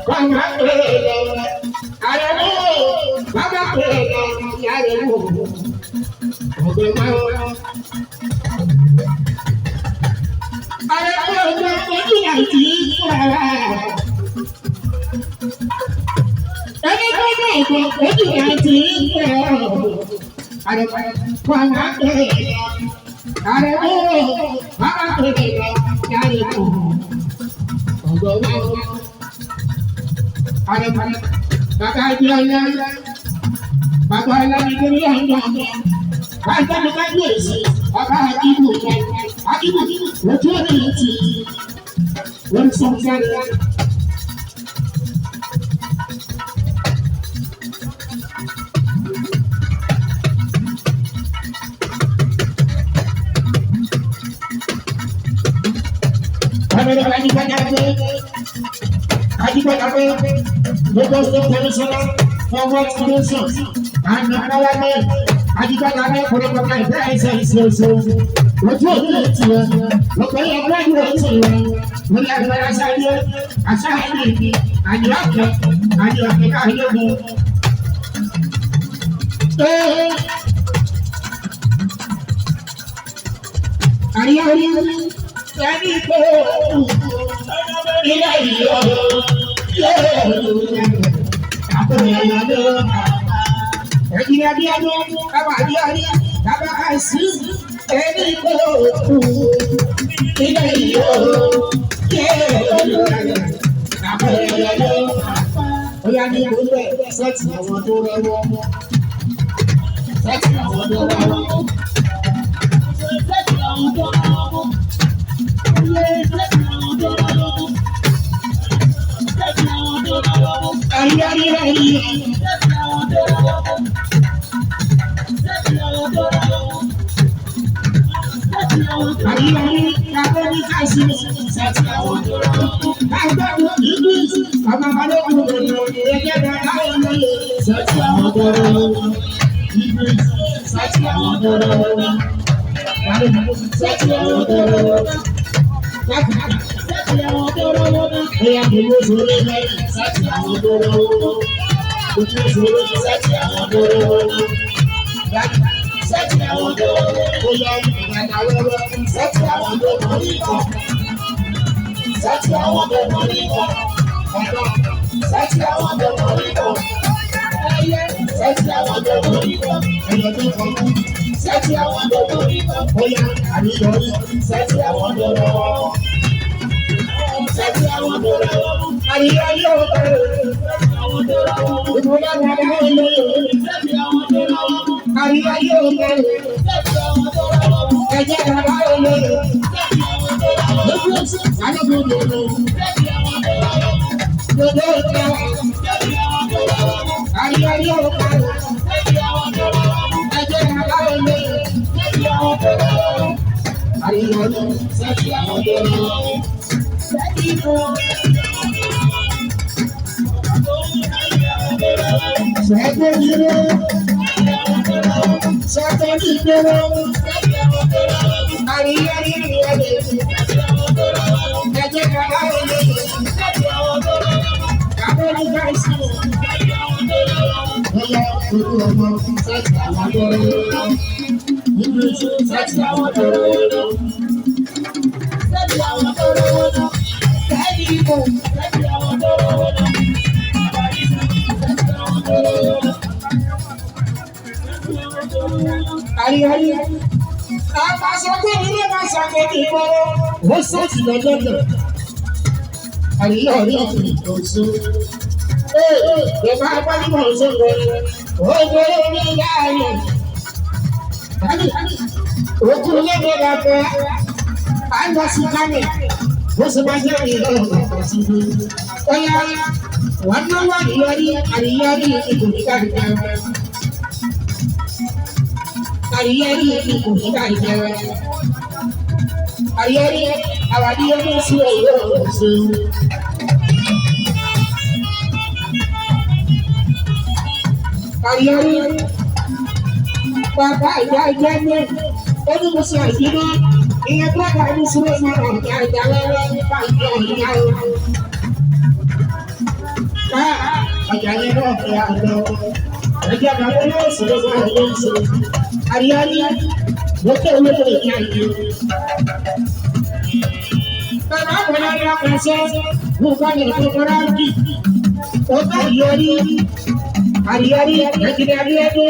Bàbá pèlè, àrẹ̀mú, bàbá pèlè, àrẹ̀mú, ọ̀gbẹ́ máa. Àrẹ̀mú ọ̀gbẹ́ ojú àti ìfúra. Ẹni tó ní ìgbẹ́ ojú àti ìfúra. Àrẹ̀mú, bàbá pèlè, àrẹ̀mú, bàbá pèlè, àrẹ̀mú, ọ̀gbẹ́ máa. Bàbá ìjọba, bàbá ìlànìkiri ọ̀nà, bàbá mi kábíyèsí, bàbá àdìbò, àdìbò, lójú ọ̀nà ìtì, wọ́n sọ sáré. Lagos State Commissioner for Works Commission and Nakalame, Ajibagame, Korekoka, Ìfẹ́ ìṣẹ̀ṣẹ̀ lójú òní tiẹ̀, lọ́pọ̀ yẹ gbẹ́dúró tiẹ̀, lórí agbára sáyé, àṣà ìdí, àjọkẹ́ káyọ̀mù. Àríyá orí ẹni pé ilé ìlú Bàbá ìyá ìjẹ́ ní onímọ̀sí àìsíná, ìyẹn tó bá ní sílé máa ń gbà ìjà lọ́wọ́ nípa ìjọ ìyá o. ayé náà fi àlọ́. Ẹjẹ́ àgbàdo yóò sì lọ́wọ́ ẹ̀yọ́ ìṣe. Àríyárí lókè olóko ìyá ìlú. Bàbá àgbàdo yóò pàṣẹ nǹkan lè tó kọ́ra jì. Ó bá yọrí. Àríyárí ẹ̀jẹ̀ àríyárí.